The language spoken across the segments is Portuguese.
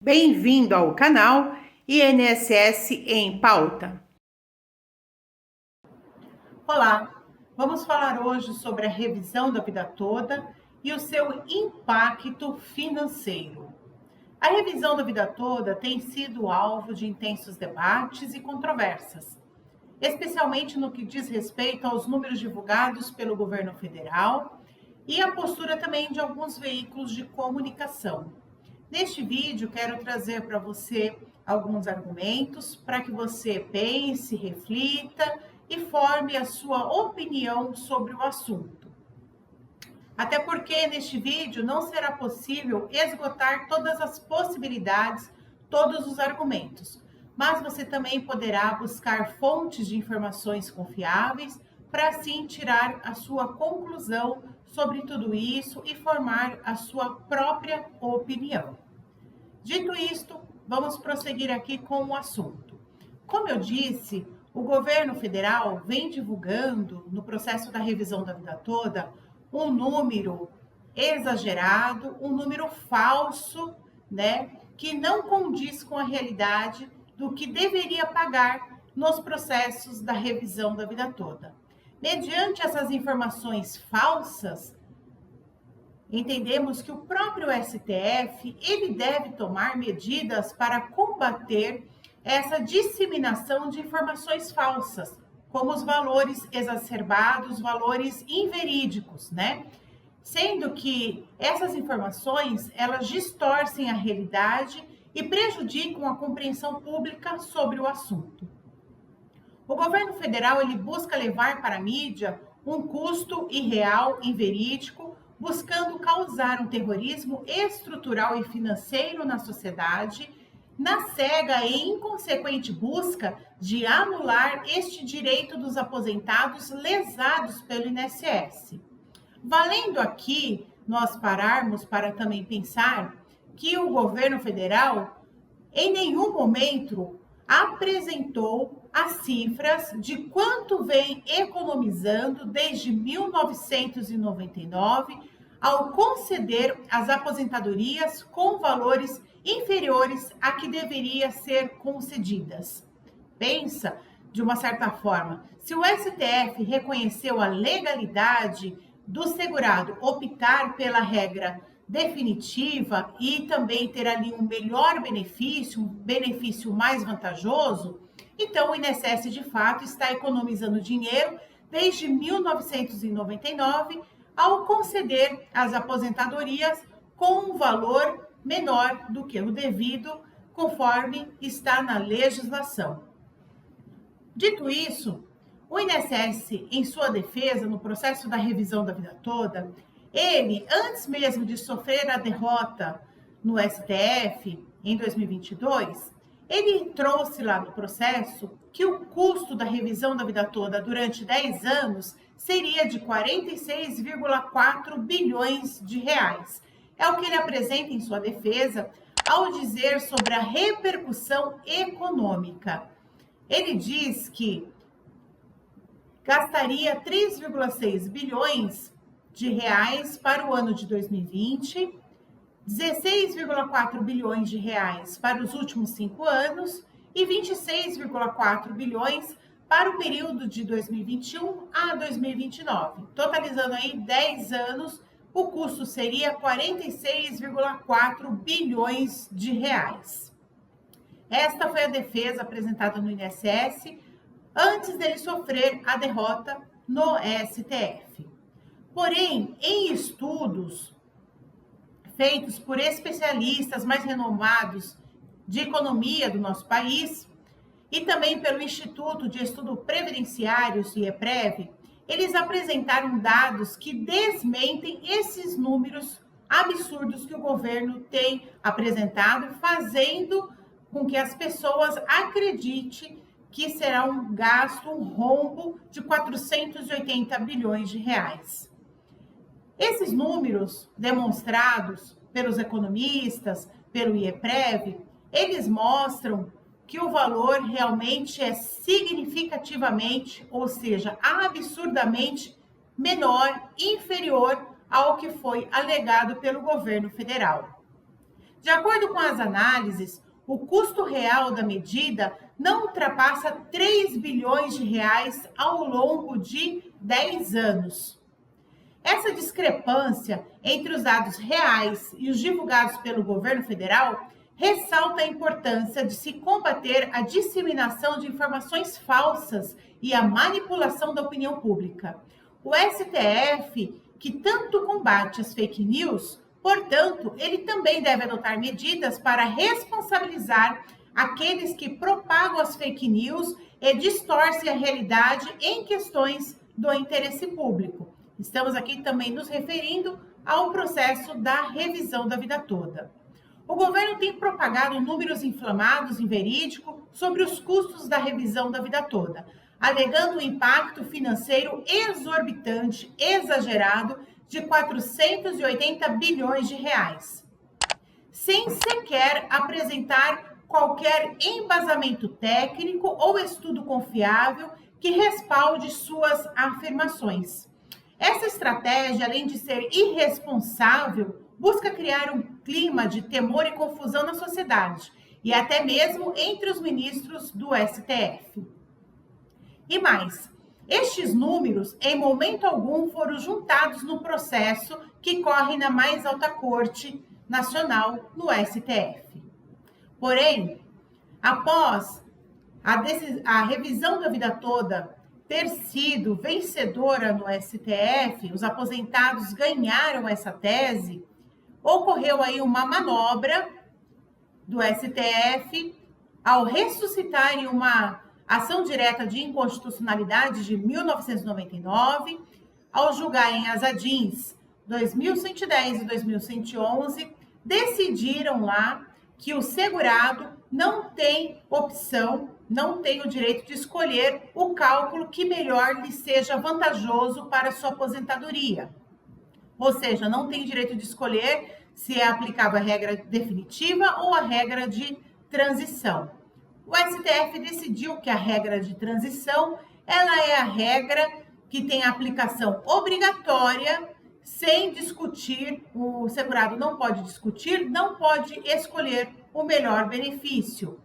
Bem-vindo ao canal INSS em Pauta. Olá, vamos falar hoje sobre a revisão da vida toda e o seu impacto financeiro. A revisão da vida toda tem sido alvo de intensos debates e controvérsias, especialmente no que diz respeito aos números divulgados pelo governo federal e a postura também de alguns veículos de comunicação. Neste vídeo, quero trazer para você alguns argumentos para que você pense, reflita e forme a sua opinião sobre o assunto. Até porque neste vídeo não será possível esgotar todas as possibilidades, todos os argumentos, mas você também poderá buscar fontes de informações confiáveis para assim tirar a sua conclusão sobre tudo isso e formar a sua própria opinião. Dito isto, vamos prosseguir aqui com o assunto. Como eu disse, o governo federal vem divulgando no processo da revisão da vida toda um número exagerado, um número falso, que não condiz com a realidade do que deveria pagar nos processos da revisão da vida toda. Mediante essas informações falsas, entendemos que o próprio STF ele deve tomar medidas para combater essa disseminação de informações falsas, como os valores exacerbados, valores inverídicos, Sendo que essas informações, elas distorcem a realidade e prejudicam a compreensão pública sobre o assunto. O governo federal ele busca levar para a mídia um custo irreal, inverídico, buscando causar um terrorismo estrutural e financeiro na sociedade, na cega e inconsequente busca de anular este direito dos aposentados lesados pelo INSS. Valendo aqui nós pararmos para também pensar que o governo federal em nenhum momento apresentou as cifras de quanto vem economizando desde 1999 ao conceder as aposentadorias com valores inferiores a que deveria ser concedidas. Pensa, de uma certa forma, se o STF reconheceu a legalidade do segurado optar pela regra definitiva e também ter ali um melhor benefício, um benefício mais vantajoso, então o INSS de fato está economizando dinheiro desde 1999 ao conceder as aposentadorias com um valor menor do que o devido, conforme está na legislação. Dito isso, o INSS, em sua defesa, no processo da revisão da vida toda, ele, antes mesmo de sofrer a derrota no STF em 2022, ele trouxe lá no processo que o custo da revisão da vida toda durante 10 anos seria de 46,4 bilhões de reais. É o que ele apresenta em sua defesa ao dizer sobre a repercussão econômica. Ele diz que gastaria 3,6 bilhões de reais para o ano de 2020, 16,4 bilhões de reais para os últimos 5 anos e 26,4 bilhões para o período de 2021 a 2029. Totalizando aí 10 anos, o custo seria 46,4 bilhões de reais. Esta foi a defesa apresentada no INSS antes dele sofrer a derrota no STF. Porém, em estudos feitos por especialistas mais renomados de economia do nosso país e também pelo Instituto de Estudos Previdenciários, IEPREV, eles apresentaram dados que desmentem esses números absurdos que o governo tem apresentado, fazendo com que as pessoas acreditem que será um gasto, um rombo de 480 bilhões de reais. Esses números demonstrados pelos economistas, pelo IEPREV, eles mostram que o valor realmente é significativamente, ou seja, absurdamente menor, inferior ao que foi alegado pelo governo federal. De acordo com as análises, o custo real da medida não ultrapassa 3 bilhões de reais ao longo de 10 anos. Essa discrepância entre os dados reais e os divulgados pelo governo federal ressalta a importância de se combater a disseminação de informações falsas e a manipulação da opinião pública. O STF, que tanto combate as fake news, portanto, ele também deve adotar medidas para responsabilizar aqueles que propagam as fake news e distorcem a realidade em questões do interesse público. Estamos aqui também nos referindo ao processo da revisão da vida toda. O governo tem propagado números inflamados e verídicos sobre os custos da revisão da vida toda, alegando um impacto financeiro exorbitante, exagerado, de 480 bilhões de reais, sem sequer apresentar qualquer embasamento técnico ou estudo confiável que respalde suas afirmações. Essa estratégia, além de ser irresponsável, busca criar um clima de temor e confusão na sociedade e até mesmo entre os ministros do STF. E mais, estes números, em momento algum, foram juntados no processo que corre na mais alta corte nacional, no STF. Porém, após a revisão da vida toda ter sido vencedora no STF, os aposentados ganharam essa tese, ocorreu aí uma manobra do STF ao ressuscitarem uma ação direta de inconstitucionalidade de 1999, ao julgarem as ADINs 2110 e 2111, decidiram lá que o segurado não tem opção, não tem o direito de escolher o cálculo que melhor lhe seja vantajoso para a sua aposentadoria. Ou seja, não tem direito de escolher se é aplicável a regra definitiva ou a regra de transição. O STF decidiu que a regra de transição, ela é a regra que tem aplicação obrigatória, sem discutir, o segurado não pode discutir, não pode escolher o melhor benefício.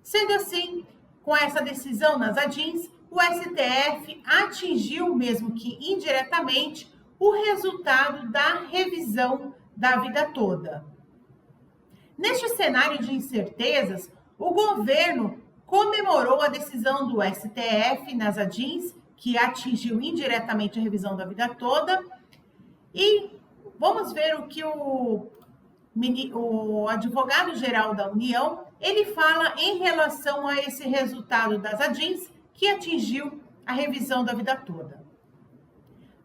Sendo assim, com essa decisão nas ADINs, o STF atingiu, mesmo que indiretamente, o resultado da revisão da vida toda. Neste cenário de incertezas, o governo comemorou a decisão do STF nas ADINs, que atingiu indiretamente a revisão da vida toda, e vamos ver o que o advogado-geral da União, ele fala em relação a esse resultado das ADINs, que atingiu a revisão da vida toda.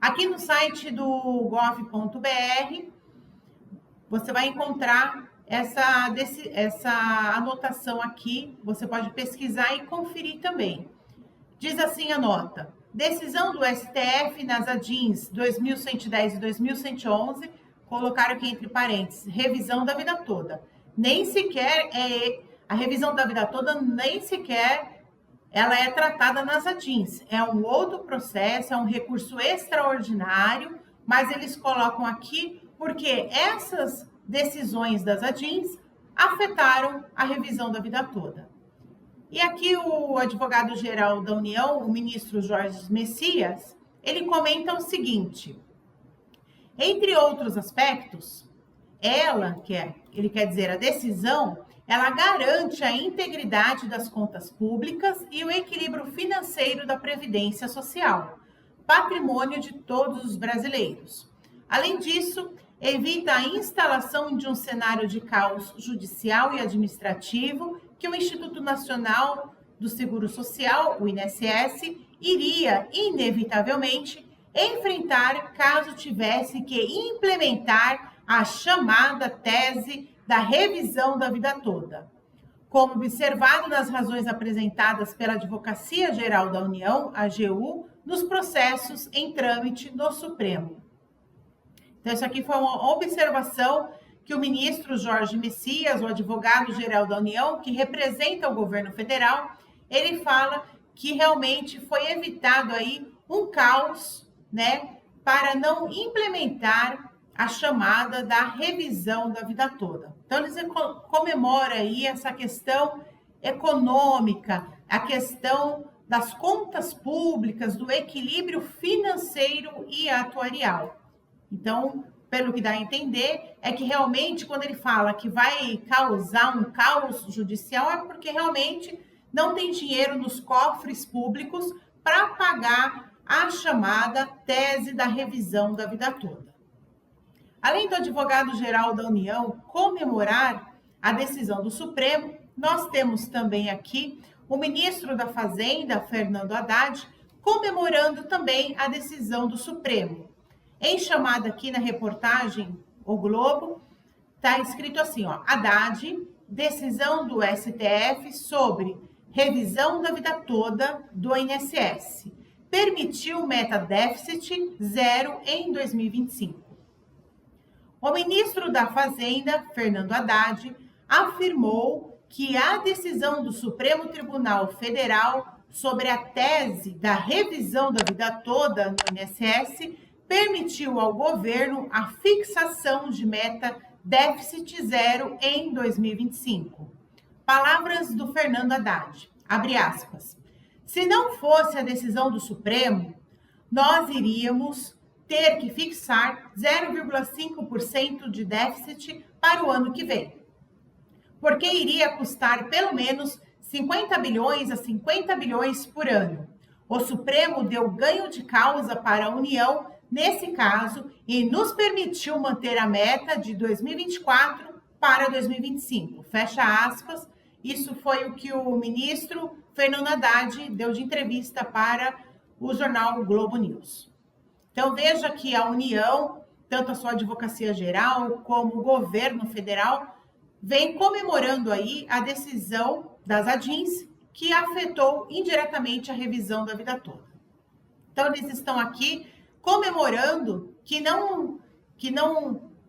Aqui no site do gov.br, você vai encontrar essa anotação aqui, você pode pesquisar e conferir também. Diz assim a nota: decisão do STF nas ADINs 2110 e 2111, colocaram aqui entre parênteses, revisão da vida toda. Nem sequer a revisão da vida toda, nem sequer ela é tratada nas ADINs. É um outro processo, é um recurso extraordinário, mas eles colocam aqui porque essas decisões das ADINs afetaram a revisão da vida toda. E aqui o advogado-geral da União, o ministro Jorge Messias, ele comenta o seguinte: entre outros aspectos, ele quer dizer a decisão, ela garante a integridade das contas públicas e o equilíbrio financeiro da Previdência Social, patrimônio de todos os brasileiros. Além disso, evita a instalação de um cenário de caos judicial e administrativo que o Instituto Nacional do Seguro Social, o INSS, iria, inevitavelmente, enfrentar caso tivesse que implementar a chamada tese da revisão da vida toda. Como observado nas razões apresentadas pela Advocacia Geral da União, AGU, nos processos em trâmite no Supremo. Então, isso aqui foi uma observação que o ministro Jorge Messias, o advogado-geral da União, que representa o governo federal, ele fala que realmente foi evitado aí um caos, né, para não implementar a chamada da revisão da vida toda. Então, eles comemoram aí essa questão econômica, a questão das contas públicas, do equilíbrio financeiro e atuarial. Então, pelo que dá a entender, é que realmente, quando ele fala que vai causar um caos judicial, é porque realmente não tem dinheiro nos cofres públicos para pagar a chamada tese da revisão da vida toda. Além do advogado-geral da União comemorar a decisão do Supremo, nós temos também aqui o ministro da Fazenda, Fernando Haddad, comemorando também a decisão do Supremo. Em chamada aqui na reportagem O Globo, está escrito assim, ó, Haddad, decisão do STF sobre revisão da vida toda do INSS. Permitiu meta déficit zero em 2025. O ministro da Fazenda, Fernando Haddad, afirmou que a decisão do Supremo Tribunal Federal sobre a tese da revisão da vida toda no INSS permitiu ao governo a fixação de meta déficit zero em 2025. Palavras do Fernando Haddad, abre aspas. Se não fosse a decisão do Supremo, nós iríamos ter que fixar 0,5% de déficit para o ano que vem, porque iria custar pelo menos 50 bilhões a 50 bilhões por ano. O Supremo deu ganho de causa para a União nesse caso e nos permitiu manter a meta de 2024 para 2025. Fecha aspas. Isso foi o que o ministro Fernando Haddad deu de entrevista para o jornal Globo News. Então, veja que a União, tanto a sua Advocacia Geral como o governo federal, vem comemorando aí a decisão das ADINs que afetou indiretamente a revisão da vida toda. Então, eles estão aqui comemorando que não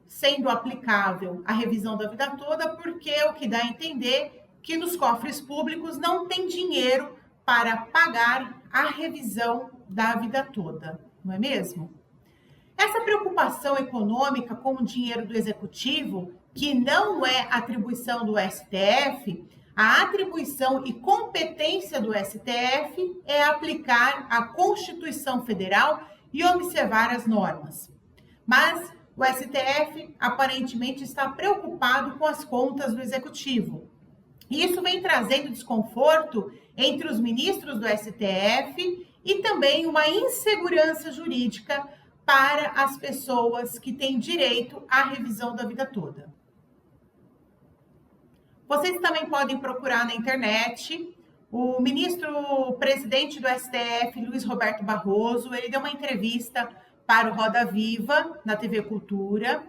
sendo aplicável a revisão da vida toda, porque o que dá a entender que nos cofres públicos não tem dinheiro para pagar a revisão da vida toda, não é mesmo? Essa preocupação econômica com o dinheiro do executivo, que não é atribuição do STF, a atribuição e competência do STF é aplicar a Constituição Federal e observar as normas. Mas o STF aparentemente está preocupado com as contas do executivo. E isso vem trazendo desconforto entre os ministros do STF e também uma insegurança jurídica para as pessoas que têm direito à revisão da vida toda. Vocês também podem procurar na internet o ministro-presidente do STF, Luiz Roberto Barroso. Ele deu uma entrevista para o Roda Viva, na TV Cultura.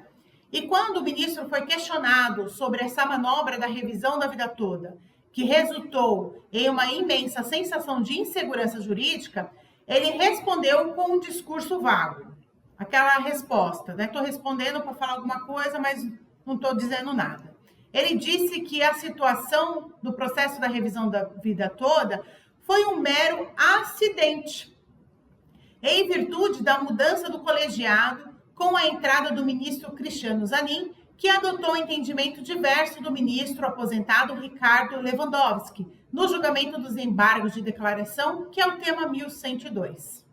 E quando o ministro foi questionado sobre essa manobra da revisão da vida toda, que resultou em uma imensa sensação de insegurança jurídica, ele respondeu com um discurso vago. Aquela resposta, né? Estou respondendo para falar alguma coisa, mas não estou dizendo nada. Ele disse que a situação do processo da revisão da vida toda foi um mero acidente, em virtude da mudança do colegiado com a entrada do ministro Cristiano Zanin, que adotou um entendimento diverso do ministro aposentado Ricardo Lewandowski, no julgamento dos embargos de declaração, que é o tema 1102.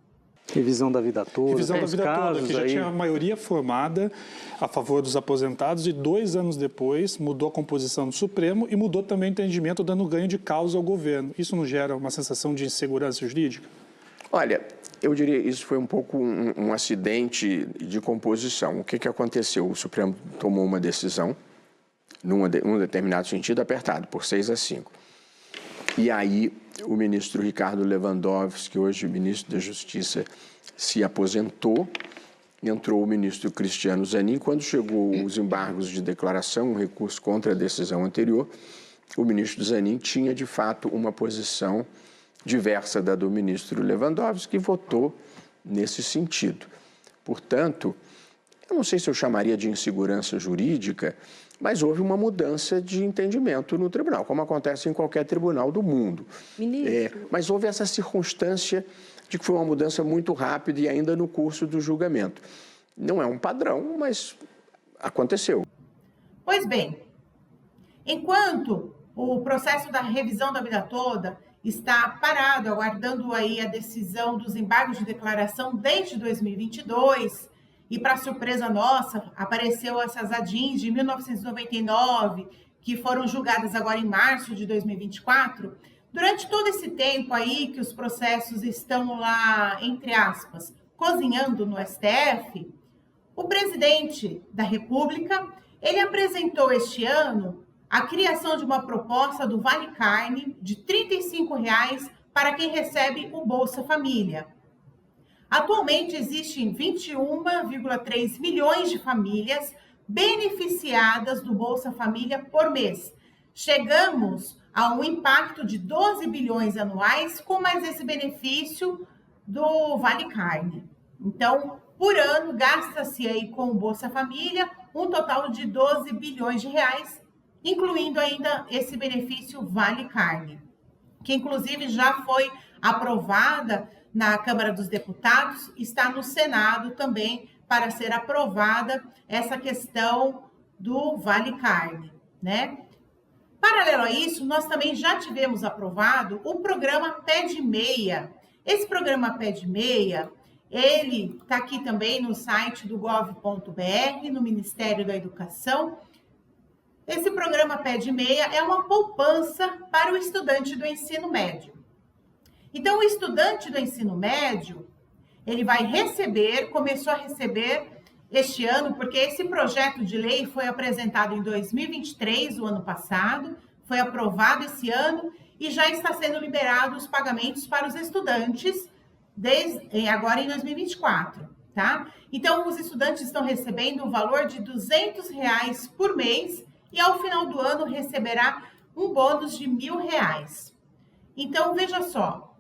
Revisão da vida toda. Revisão da vida toda, que já tinha a maioria formada a favor dos aposentados e 2 anos depois mudou a composição do Supremo e mudou também o entendimento, dando ganho de causa ao governo. Isso não gera uma sensação de insegurança jurídica? Olha, eu diria que isso foi um pouco um acidente de composição. O que aconteceu? O Supremo tomou uma decisão, num determinado sentido, apertado, por 6-5. E aí o ministro Ricardo Lewandowski, hoje ministro da Justiça, se aposentou, entrou o ministro Cristiano Zanin. Quando chegou os embargos de declaração, um recurso contra a decisão anterior, o ministro Zanin tinha, de fato, uma posição diversa da do ministro Lewandowski, que votou nesse sentido. Portanto, eu não sei se eu chamaria de insegurança jurídica, mas houve uma mudança de entendimento no tribunal, como acontece em qualquer tribunal do mundo. Mas houve essa circunstância de que foi uma mudança muito rápida e ainda no curso do julgamento. Não é um padrão, mas aconteceu. Pois bem, Enquanto o processo da revisão da vida toda está parado, aguardando aí a decisão dos embargos de declaração desde 2022, e para surpresa nossa, apareceu essas ADINs de 1999, que foram julgadas agora em março de 2024. Durante todo esse tempo aí que os processos estão lá, entre aspas, cozinhando no STF, o presidente da República, ele apresentou este ano a criação de uma proposta do Vale Carne de R$ 35,00 para quem recebe o Bolsa Família. Atualmente existem 21,3 milhões de famílias beneficiadas do Bolsa Família por mês. Chegamos a um impacto de 12 bilhões anuais com mais esse benefício do Vale Carne. Então, por ano, gasta-se aí com o Bolsa Família um total de 12 bilhões de reais, incluindo ainda esse benefício Vale Carne, que inclusive já foi aprovada na Câmara dos Deputados, está no Senado também para ser aprovada essa questão do Vale Carne, né? Paralelo a isso, nós também já tivemos aprovado o programa Pé de Meia. Esse programa Pé de Meia, ele está aqui também no site do gov.br, no Ministério da Educação. Esse programa Pé de Meia é uma poupança para o estudante do ensino médio. Então, o estudante do ensino médio, ele vai receber, começou a receber este ano, porque esse projeto de lei foi apresentado em 2023, o ano passado, foi aprovado esse ano e já está sendo liberado os pagamentos para os estudantes agora em 2024, tá? Então, os estudantes estão recebendo o valor de R$ 200,00 por mês e ao final do ano receberá um bônus de R$ 1.000. Então, veja só,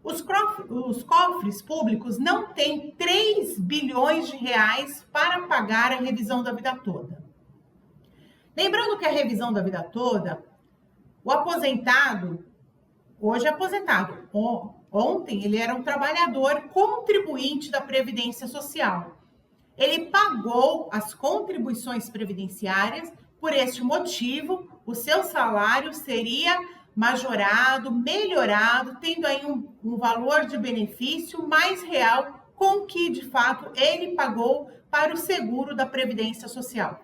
os cofres públicos não têm 3 bilhões de reais para pagar a revisão da vida toda. Lembrando que a revisão da vida toda, o aposentado, hoje é aposentado, ontem ele era um trabalhador contribuinte da Previdência Social. Ele pagou as contribuições previdenciárias, por este motivo, o seu salário seria majorado, melhorado, tendo aí um valor de benefício mais real com o que, de fato, ele pagou para o seguro da Previdência Social.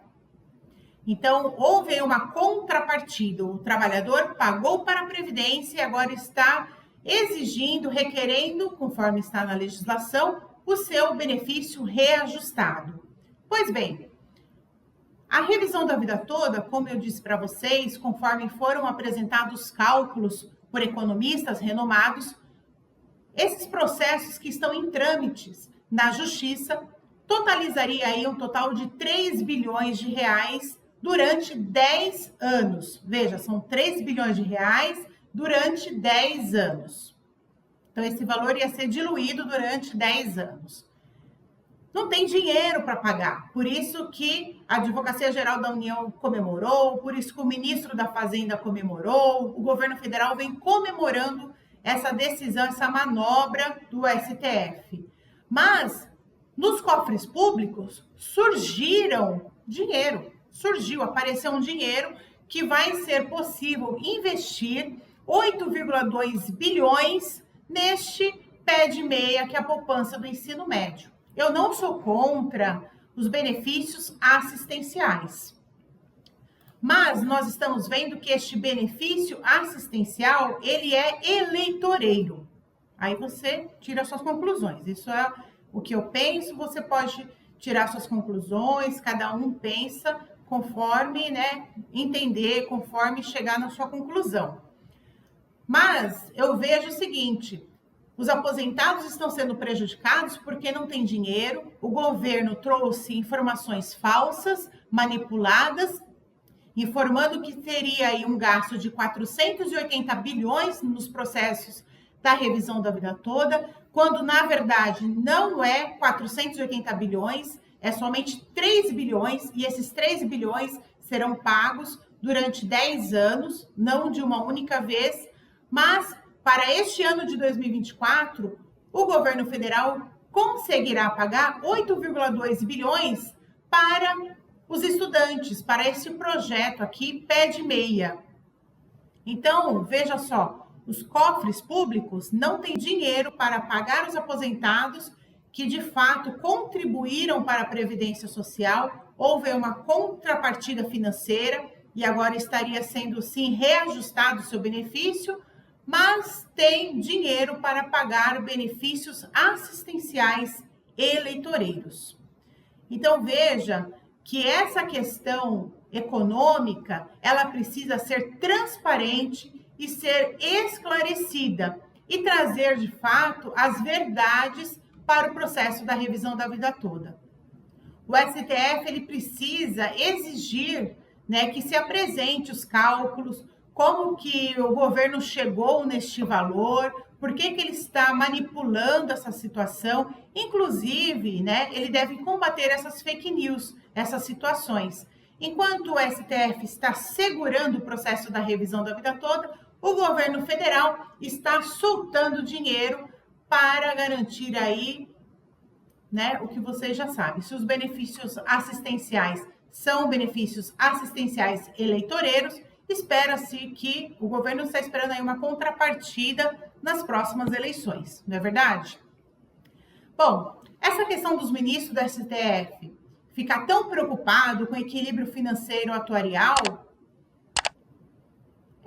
Então, houve uma contrapartida. O trabalhador pagou para a Previdência e agora está exigindo, requerendo, conforme está na legislação, o seu benefício reajustado. Pois bem, a revisão da vida toda, como eu disse para vocês, conforme foram apresentados cálculos por economistas renomados, esses processos que estão em trâmites na Justiça totalizaria aí um total de 3 bilhões de reais durante 10 anos. Veja, são 3 bilhões de reais durante 10 anos. Então, esse valor ia ser diluído durante 10 anos. Não tem dinheiro para pagar, por isso que a Advocacia Geral da União comemorou, por isso que o ministro da Fazenda comemorou, o governo federal vem comemorando essa decisão, essa manobra do STF. Mas, nos cofres públicos, apareceu um dinheiro que vai ser possível investir 8,2 bilhões neste pé de meia, que é a poupança do ensino médio. Eu não sou contra os benefícios assistenciais, mas nós estamos vendo que este benefício assistencial, ele é eleitoreiro. Aí você tira suas conclusões. Isso é o que eu penso, você pode tirar suas conclusões, cada um pensa conforme, entender, conforme chegar na sua conclusão. Mas eu vejo o seguinte: os aposentados estão sendo prejudicados porque não tem dinheiro, o governo trouxe informações falsas, manipuladas, informando que teria aí um gasto de 480 bilhões nos processos da revisão da vida toda, quando na verdade não é 480 bilhões, é somente 3 bilhões, e esses 3 bilhões serão pagos durante 10 anos, não de uma única vez, mas para este ano de 2024, o governo federal conseguirá pagar 8,2 bilhões para os estudantes para esse projeto aqui Pé de Meia. Então, veja só, os cofres públicos não têm dinheiro para pagar os aposentados que de fato contribuíram para a Previdência Social, houve uma contrapartida financeira e agora estaria sendo sim reajustado o seu benefício, mas tem dinheiro para pagar benefícios assistenciais eleitoreiros. Então veja que essa questão econômica, ela precisa ser transparente e ser esclarecida e trazer de fato as verdades para o processo da revisão da vida toda. O STF ele precisa exigir, né, que se apresente os cálculos, como que o governo chegou neste valor, por que ele está manipulando essa situação, inclusive, né, ele deve combater essas fake news, essas situações. Enquanto o STF está segurando o processo da revisão da vida toda, o governo federal está soltando dinheiro para garantir aí, né, o que vocês já sabem. Se os benefícios assistenciais são benefícios assistenciais eleitoreiros, espera-se que o governo está esperando aí uma contrapartida nas próximas eleições, não é verdade? Bom, essa questão dos ministros do STF ficar tão preocupado com o equilíbrio financeiro atuarial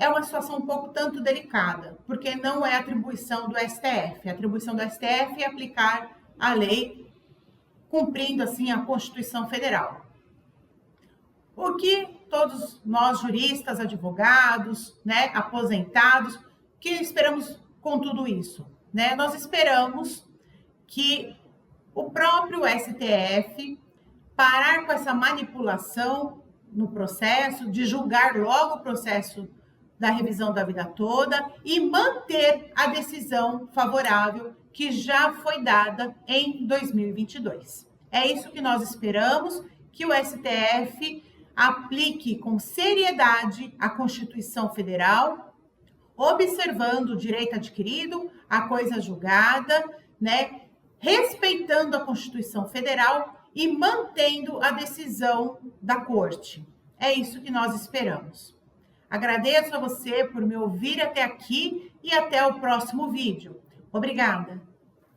é uma situação um pouco tanto delicada, porque não é atribuição do STF. A atribuição do STF é aplicar a lei, cumprindo assim a Constituição Federal. O que todos nós juristas, advogados, né, aposentados, que esperamos com tudo isso, né? Nós esperamos que o próprio STF parar com essa manipulação no processo, de julgar logo o processo da revisão da vida toda e manter a decisão favorável que já foi dada em 2022. É isso que nós esperamos, que o STF aplique com seriedade a Constituição Federal, observando o direito adquirido, a coisa julgada, né, respeitando a Constituição Federal e mantendo a decisão da Corte. É isso que nós esperamos. Agradeço a você por me ouvir até aqui e até o próximo vídeo. Obrigada!